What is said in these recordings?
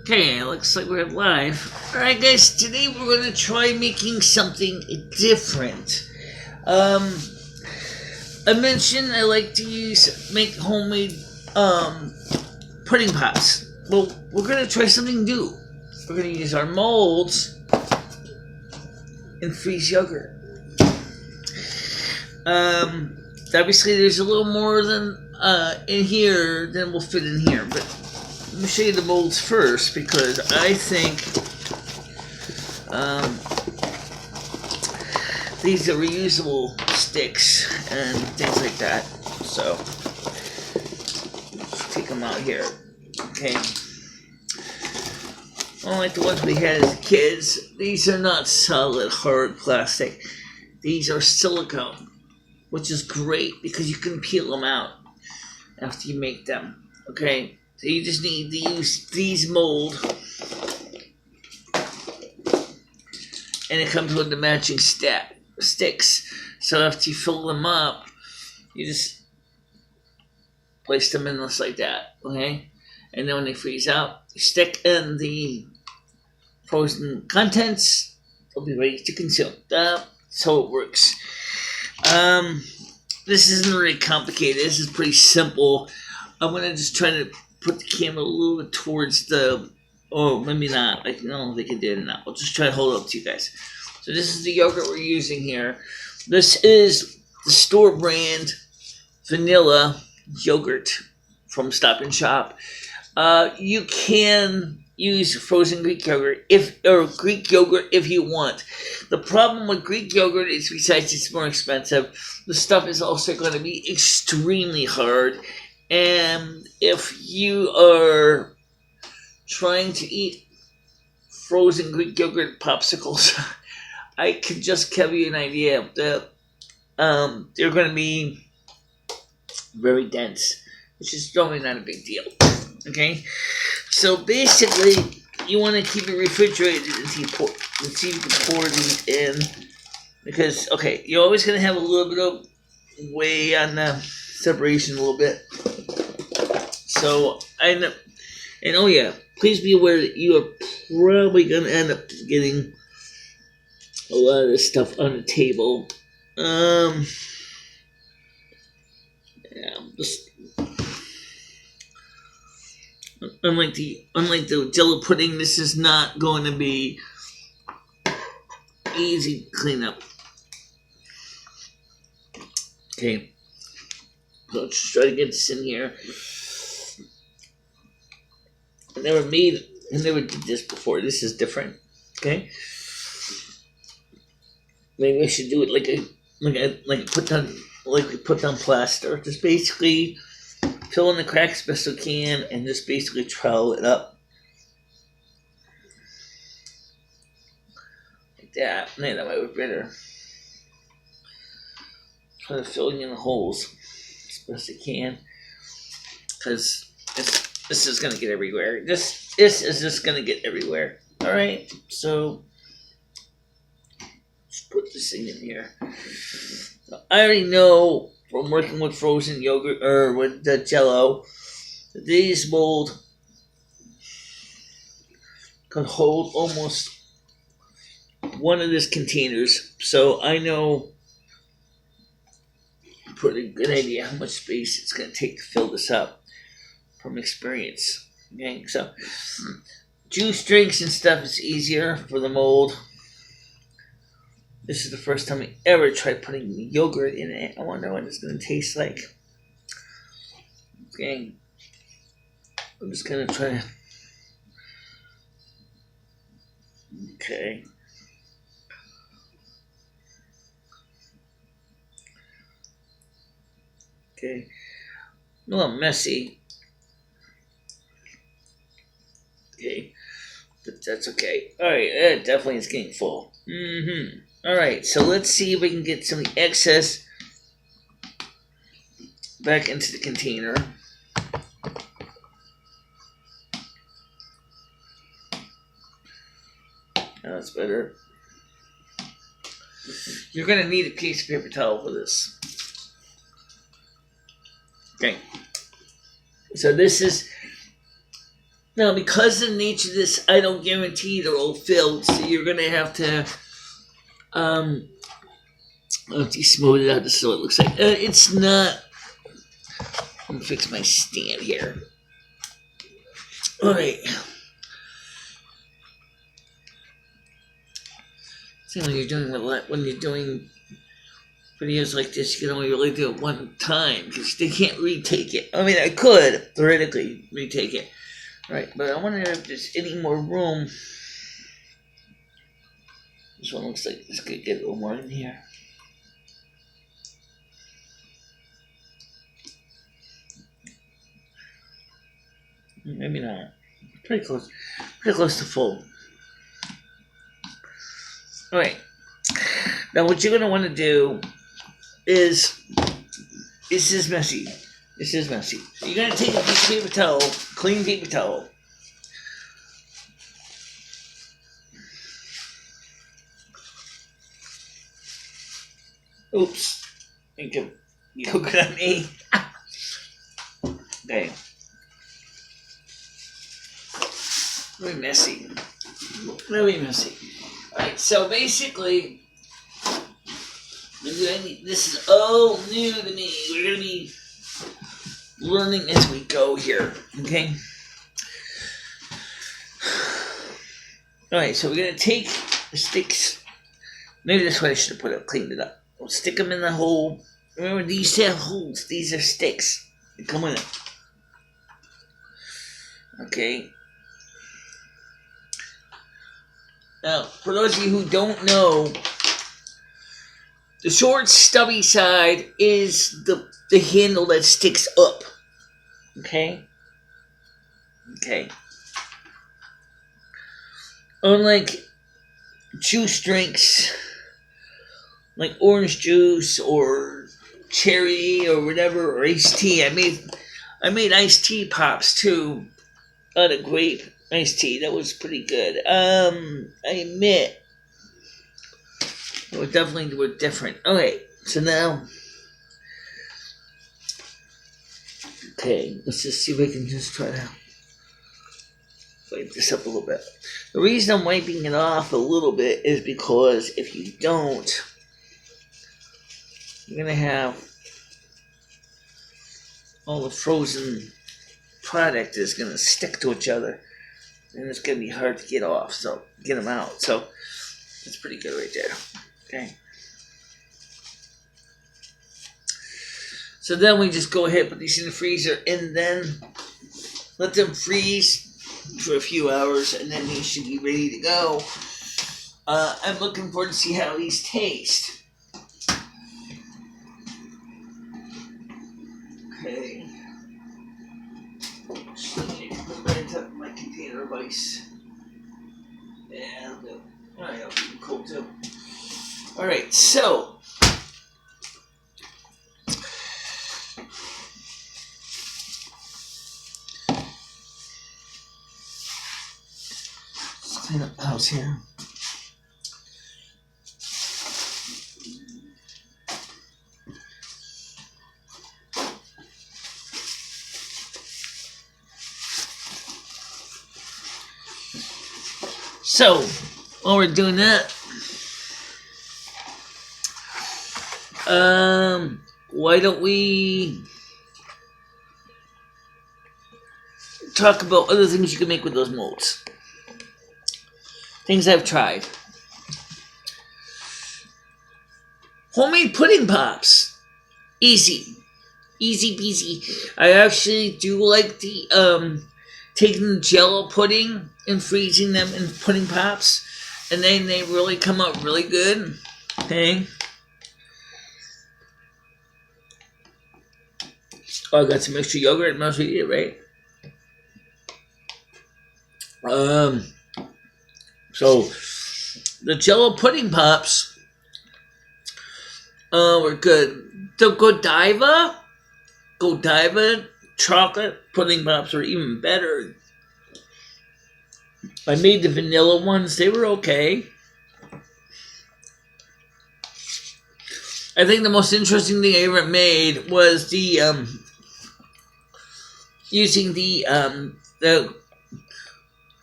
Okay, looks like we're live. Alright guys, today we're gonna try making something different. I mentioned I like to make homemade pudding pops. Well, we're gonna try something new. We're gonna use our molds and freeze yogurt. Obviously there's a little more than in here than will fit in here, but let me show you the molds first because I think these are reusable sticks and things like that. So let's take them out here. Okay. Unlike the ones we had as kids, these are not solid hard plastic. These are silicone, which is great because you can peel them out after you make them. Okay. So you just need to use these mold, and it comes with the matching sticks. So after you fill them up, you just place them in just like that, okay? And then when they freeze out, you stick in the frozen contents. They'll be ready to consume. That's how it works. This isn't really complicated. This is pretty simple. I'm gonna just try to put the camera a little bit towards the, oh, maybe not. I don't know if they can do it or not. I'll just try to hold it up to you guys. So this is the yogurt we're using here. This is the store brand vanilla yogurt from Stop and Shop. You can use frozen Greek yogurt Greek yogurt if you want. The problem with Greek yogurt is, besides it's more expensive, the stuff is also going to be extremely hard. And if you are trying to eat frozen Greek yogurt popsicles, I can just give you an idea that they're going to be very dense, which is probably not a big deal. Okay, so basically, you want to keep it refrigerated until you pour. Let's see if you can pour these in, because okay, you're always going to have a little bit of way on the separation a little bit. So and oh yeah, please be aware that you are probably gonna end up getting a lot of this stuff on the table. Yeah, just unlike the Jello pudding, this is not going to be easy to clean up. Okay. So let's try to get this in here. I never did this before. This is different. Okay. Maybe I should do it like we put down plaster. Just basically fill in the cracks best we can, and just basically trowel it up like that. Man, that might be better. Try to fill in the holes as best I can, because this is gonna get everywhere. This is just gonna get everywhere. All right, so let's put this thing in here. I already know from working with frozen yogurt or with the Jello, these mold can hold almost one of these containers. So I know pretty good idea how much space it's going to take to fill this up from experience. Okay, so juice drinks and stuff is easier for the mold. This is the first time I ever tried putting yogurt in it. I wonder what it's going to taste like. Okay, I'm just going to try. Okay. Okay, a little messy. Okay, but that's okay. Alright, that definitely is getting full. Alright, so let's see if we can get some of the excess back into the container. That's better. You're going to need a piece of paper towel for this. Okay, so this is Now, because of the nature of this, I don't guarantee they're all filled, so you're going to have to, smooth it out just so it looks like, it's not. Let me fix my stand here. Alright. See, when you're doing videos like this, you can only really do it one time, because they can't retake it. I mean, I could, theoretically, retake it. Right, but I wonder if there's any more room. This one looks like this could get a little more in here. Maybe not. Pretty close to full. Alright. Now what you're going to want to do is, this is messy. So you're going to take a piece of paper towel, clean paper towel. Oops. You look at me. Okay. Very messy. Alright, so basically, this is all new to me. We're going to be learning as we go here, okay? Alright, so we're going to take the sticks. Maybe that's what I should have cleaned it up. We'll stick them in the hole. Remember, these have holes. These are sticks. They come with it. Okay. Now, for those of you who don't know, the short, stubby side is the handle that sticks up. Okay? Okay. Unlike juice drinks, like orange juice or cherry or whatever, or iced tea. I made iced tea pops too, out of grape iced tea. That was pretty good. I admit, they definitely were different. Okay, so now, okay, let's just see if I can just try to wipe this up a little bit. The reason I'm wiping it off a little bit is because if you don't, you're going to have all the frozen product is going to stick to each other, and it's going to be hard to get off, so get them out. So that's pretty good right there. Okay. So then we just go ahead and put these in the freezer and then let them freeze for a few hours, and then these should be ready to go. I'm looking forward to see how these taste. Okay. Just let me put that into my container of ice. Yeah, I'll do. Alright, I'll keep it cold too. Alright, so let's clean up the house here. So, while we're doing that, why don't we talk about other things you can make with those molds? Things I've tried. Homemade pudding pops. Easy. Easy peasy. I actually do like the, taking the Jello pudding and freezing them in pudding pops, and then they really come out really good. Okay. Oh, I got some extra yogurt and most of it, right? So the Jello pudding pops were good. The Godiva chocolate pudding pops are even better. I made the vanilla ones. They were okay. I think the most interesting thing I ever made was the using the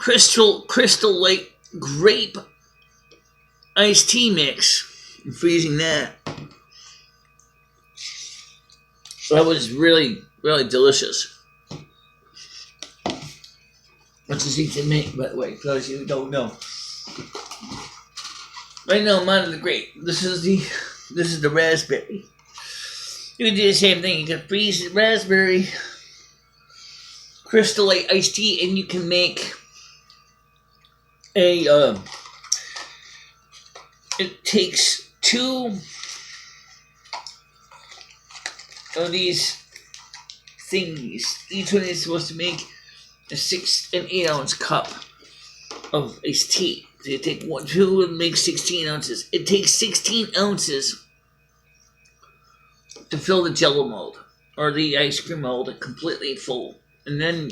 Crystal Light grape iced tea mix. I'm freezing that. That was really, really delicious. What's this easy to make, by the way, for those of you who don't know. Right now I'm out of the grape. This is the raspberry. You can do the same thing. You can freeze the raspberry, Crystal Light iced tea, and you can make a it takes 2 of these thingies. Each one is supposed to make a 6 and 8 ounce cup of iced tea. So you take 2 and make 16 ounces. It takes 16 ounces to fill the Jello mold or the ice cream mold completely full, and then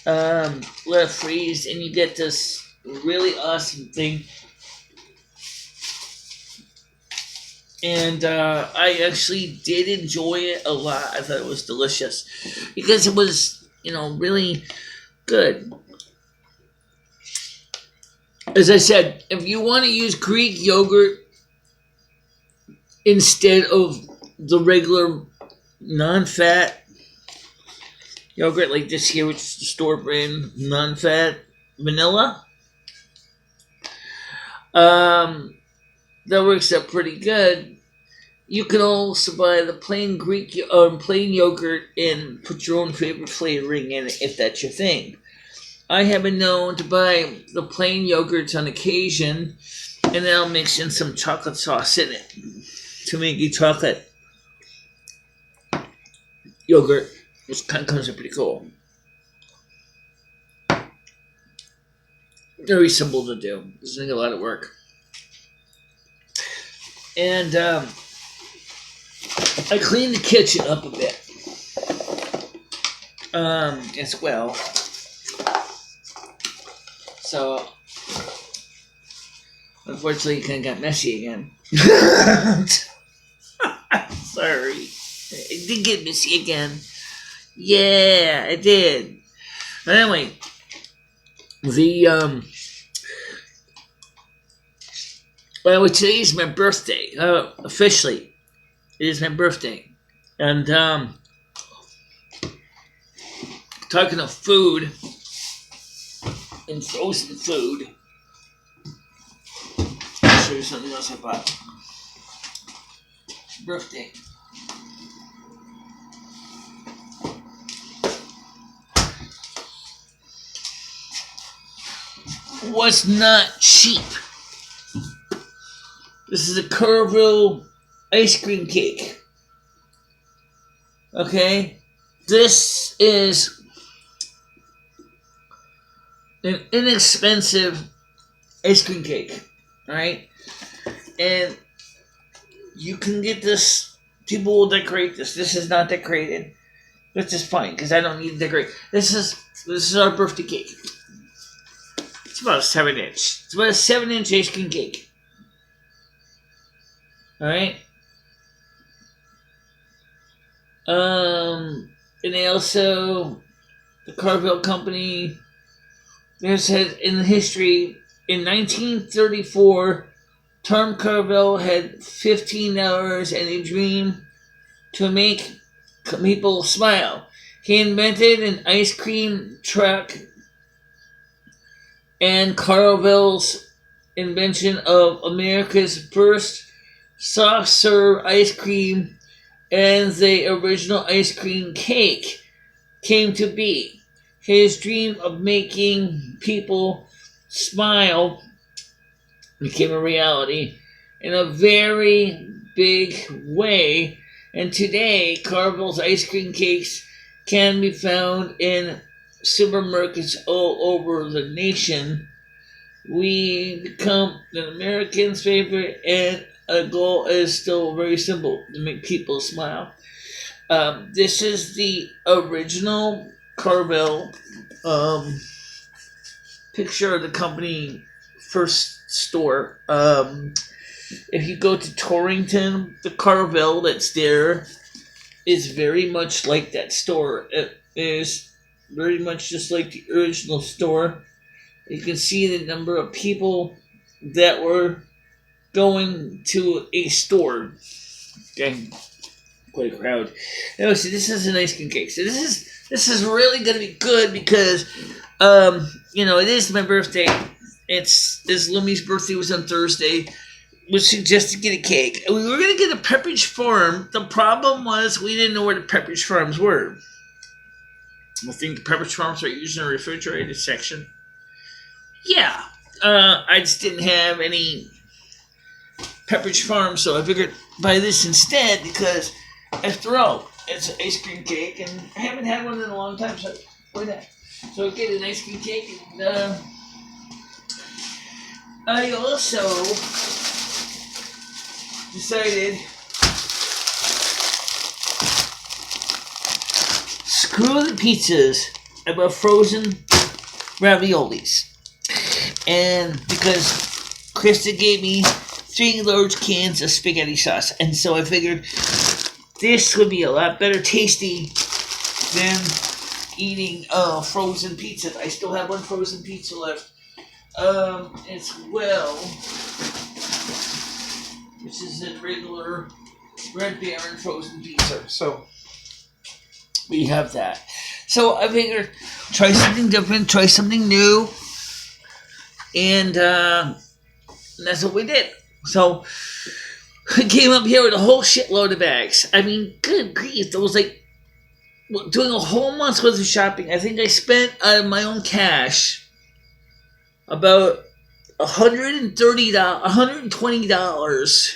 let it freeze, and you get this really awesome thing. And I actually did enjoy it a lot. I thought it was delicious because it was, really good. As I said, if you want to use Greek yogurt instead of the regular non-fat yogurt like this here, which is the store brand non-fat vanilla, that works out pretty good. You can also buy the plain plain yogurt and put your own favorite flavoring in it if that's your thing. I have been known to buy the plain yogurts on occasion, and then I'll mix in some chocolate sauce in it to make a chocolate yogurt, which kind of comes out pretty cool. Very simple to do. Doesn't take a lot of work. And I cleaned the kitchen up a bit as well. So, unfortunately, it kind of got messy again. Sorry. It did get messy again. Yeah, it did. But anyway, today is my birthday. Officially, it is my birthday. And, talking of food and frozen food, I'll show you something else I bought. Birthday. Was not cheap. This is a Carvel ice cream cake. Okay? This is an inexpensive ice cream cake. Alright? And you can get this. People will decorate this. This is not decorated. Which is fine, because I don't need to decorate. This is our birthday cake. It's about a 7-inch. It's about a 7-inch ice cream cake. Alright? And they also, the Carvel Company, there's said in the history, in 1934, Tom Carvel had $15 and a dream to make people smile. He invented an ice cream truck, and Carvel's invention of America's first soft serve ice cream and the original ice cream cake came to be. His dream of making people smile became a reality in a very big way, and today Carvel's ice cream cakes can be found in supermarkets all over the nation. We become an American's favorite, and our goal is still very simple: to make people smile. This is the original Carvel picture of the company first store. If you go to Torrington, the Carvel that's there is very much like that store. It is very much just like the original store. You can see the number of people that were going to a store. Okay, quite a crowd. Anyway, so this is an ice cream cake. So this is really gonna be good because it is my birthday. It's Lumi's birthday was on Thursday. Was suggested to get a cake. We were gonna get a Pepperidge Farm. The problem was we didn't know where the Pepperidge Farms were. I think the Pepperidge Farms are usually in the refrigerated section. Yeah, I just didn't have any Pepperidge Farm, so I figured buy this instead because, after all, it's an ice cream cake, and I haven't had one in a long time, so why not? So I get an ice cream cake, and I also decided screw the pizzas about frozen raviolis, and because Krista gave me 3 large cans of spaghetti sauce, and so I figured this would be a lot better tasty than eating frozen pizza. I still have one frozen pizza left as well, which is a regular Red Baron frozen pizza. So we have that. So I figured try something different, try something new, and that's what we did. So I came up here with a whole shitload of bags. I mean, good grief, there was like doing a whole month's worth of shopping. I think I spent out of my own cash about $120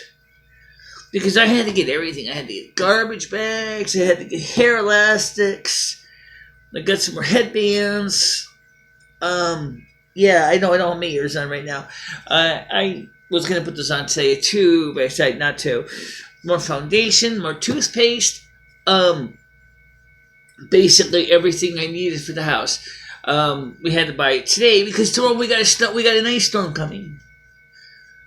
because I had to get everything. I had to get garbage bags, I had to get hair elastics, I got some more headbands. Yeah, I know I don't have my ears on right now. I was going to put this on today too, but I decided not to. More foundation, more toothpaste, basically everything I needed for the house. We had to buy it today because tomorrow we got an ice storm coming.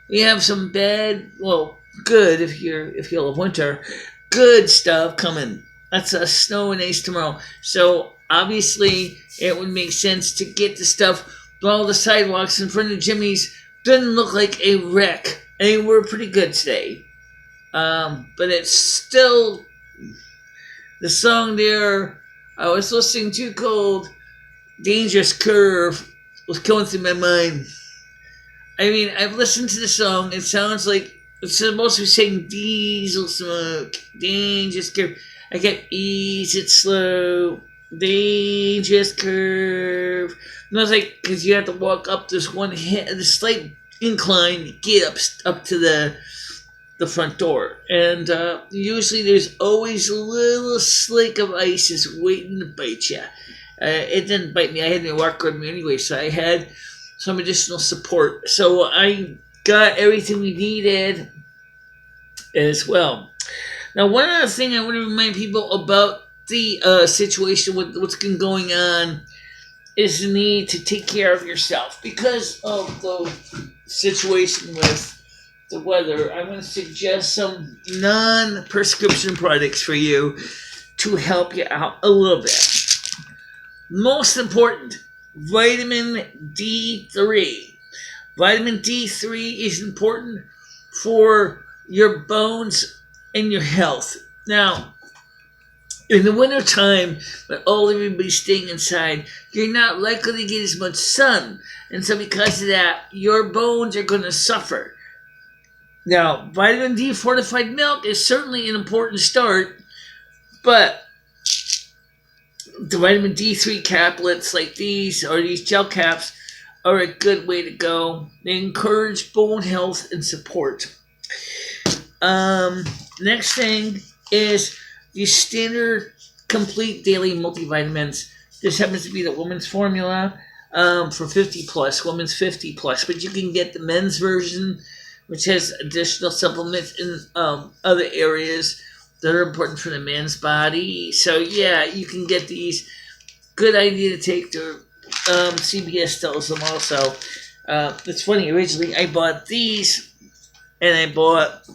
We have some bad, well, good if you love winter, good stuff coming. That's a snow and ice tomorrow. So obviously it would make sense to get the stuff. All the sidewalks in front of Jimmy's didn't look like a wreck. They were pretty good today. But it's still the song there I was listening to called Dangerous Curve was going through my mind. I mean, I've listened to the song. It sounds like it's supposed to be saying diesel smoke, dangerous curve. I kept ease it slow, dangerous curve. And I was like, because you have to walk up this this slight incline to get up to the front door. And usually there's always a little slick of ice just waiting to bite you. It didn't bite me. I had my walker with me anyway, so I had some additional support. So I got everything we needed as well. Now, one other thing I want to remind people about the situation with what's been going on is the need to take care of yourself. Because of the situation with the weather, I'm going to suggest some non-prescription products for you to help you out a little bit. Most important, vitamin D3. Vitamin D3 is important for your bones and your health. Now, in the wintertime, when everybody's staying inside, you're not likely to get as much sun. And so because of that, your bones are going to suffer. Now, vitamin D fortified milk is certainly an important start, but the vitamin D3 caplets like these, or these gel caps, are a good way to go. They encourage bone health and support. Next thing is the standard complete daily multivitamins. This happens to be the women's formula for 50 plus, women's 50 plus, but you can get the men's version, which has additional supplements in other areas that are important for the man's body. So yeah, you can get these. Good idea to take to CBS tells them also. It's funny, originally I bought these, and I bought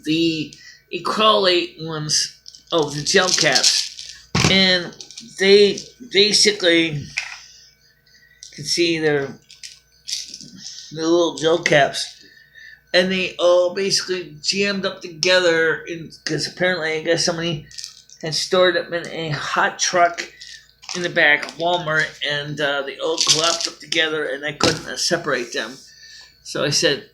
the Equalate ones, the gel caps. And they basically can see their little gel caps, and they all basically jammed up together because apparently I guess somebody had stored them in a hot truck in the back of Walmart, and they all collapsed up together, and I couldn't separate them. So I said,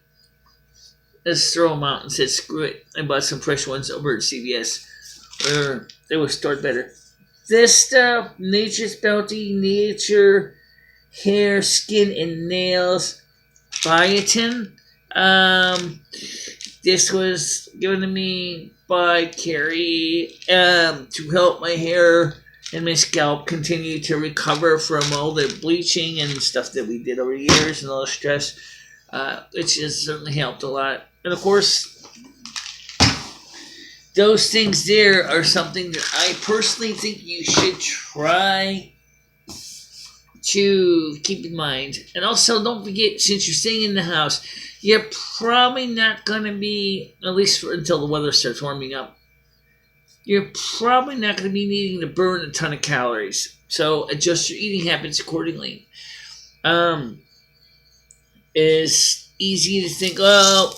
let's throw them out, and said, screw it. I bought some fresh ones over at CVS, where they were stored better. This stuff, Nature's Bounty, Nature, Hair, Skin, and Nails, Biotin. This was given to me by Carrie to help my hair and my scalp continue to recover from all the bleaching and stuff that we did over the years and all the stress, which has certainly helped a lot. And of course, those things there are something that I personally think you should try to keep in mind. And also, don't forget, since you're staying in the house, you're probably not going to be, at least until the weather starts warming up, you're probably not going to be needing to burn a ton of calories. So adjust your eating habits accordingly. It's easy to think, oh,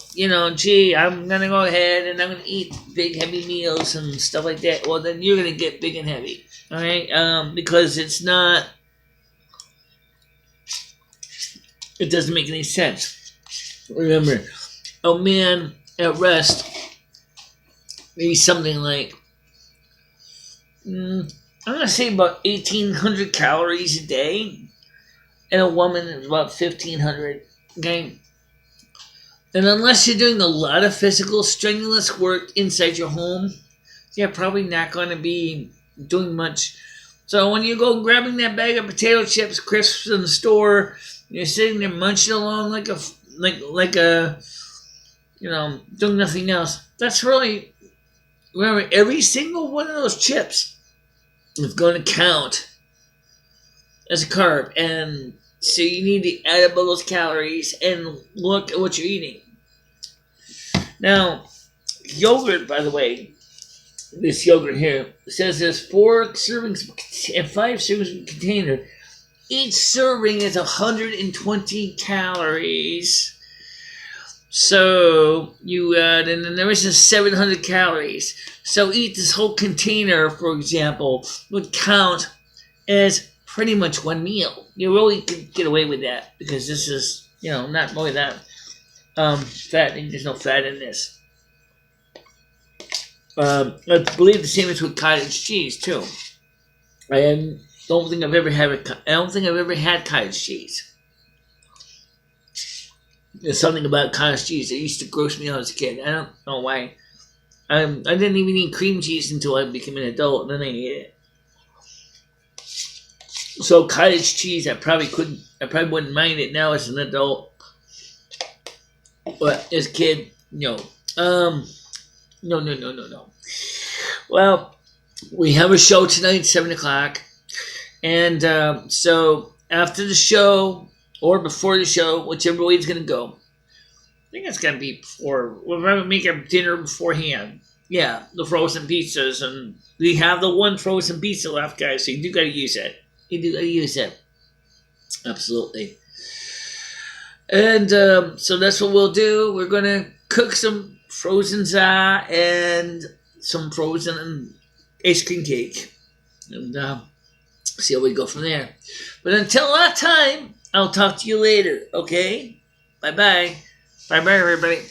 gee, I'm going to go ahead and I'm going to eat big, heavy meals and stuff like that. Well, then you're going to get big and heavy, all right? Because it doesn't make any sense. Remember, a man at rest, maybe something like, I'm going to say about 1,800 calories a day, and a woman is about 1,500, okay? And unless you're doing a lot of physical, strenuous work inside your home, you're probably not going to be doing much. So when you go grabbing that bag of potato chips, crisps in the store, you're sitting there munching along like a doing nothing else. That's really, remember, every single one of those chips is going to count as a carb, and so you need to add up all those calories and look at what you're eating. Now, yogurt, by the way, this yogurt here says there's 4 servings and 5 servings in a container. Each serving is 120 calories. So you add, and then there is 700 calories. So eat this whole container, for example, would count as pretty much one meal. You really could get away with that because this is, not really that fat. There's no fat in this. I believe the same is with cottage cheese too. I don't think I've ever had cottage cheese. There's something about cottage cheese that used to gross me out as a kid. I don't know why. I didn't even eat cream cheese until I became an adult, and then I ate it. So cottage cheese, I probably wouldn't mind it now as an adult, but as a kid, no. No. Well, we have a show tonight, 7:00, and so after the show or before the show, whichever way it's gonna go. I think it's gonna be before. We're gonna make our dinner beforehand. Yeah, the frozen pizzas, and we have the one frozen pizza left, guys. So you do gotta use it. Absolutely. And so that's what we'll do. We're gonna cook some frozen za and some frozen ice cream cake, and see how we go from there. But until that time, I'll talk to you later. Okay? Bye bye. Bye bye, everybody.